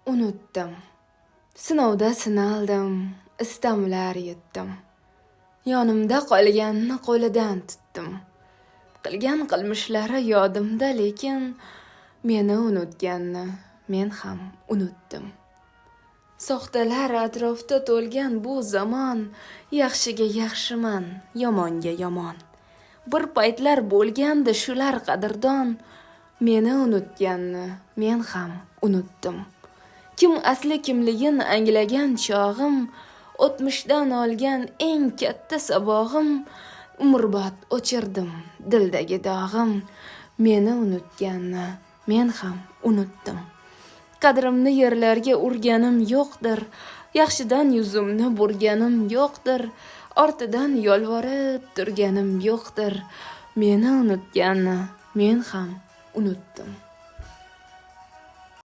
Unutdim. Sinovda sinaldim, istamlar yetdim. Yonimda qolganni qo'lidan tutdim. Qilgan qilmishlari yodimda, lekin meni unutganni men ham unutdim. Soxtalar atrofda to'lgan bu zamon, yaxshiga yaxshiman, yomonga yomon. Bir paytlar bo'lgandi shular qadrdon, meni unutganni men ham unutdim. Kim asli kimligin anglagan chog'im, o'tmishdan olgan eng katta sabog'im, umrbod o'chirdim dildagi dog'im. Meni unutganni men ham unutdim. Qadrimni yerlarga urganim yo'qdir, yaxshidan yuzimni burganim yo'qdir, ortidan yolvorib turganim yo'qdir. Meni unutganni men ham unutdim.